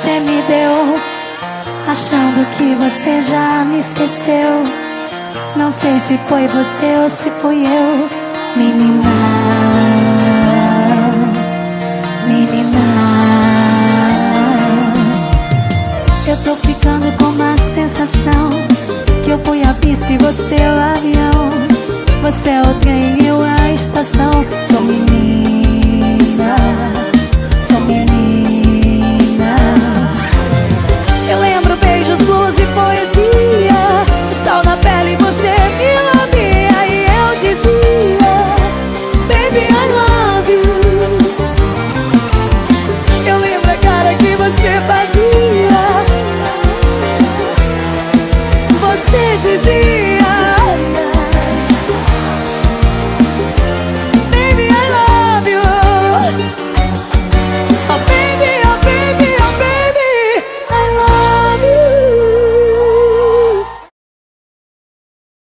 você me deu, achando que você já me esqueceu. Não sei se foi você ou se fui eu. Menina, menina, eu tô ficando com uma sensação que eu fui a pista e você é o avião. Você é o trem e eu a estação. Sou menina,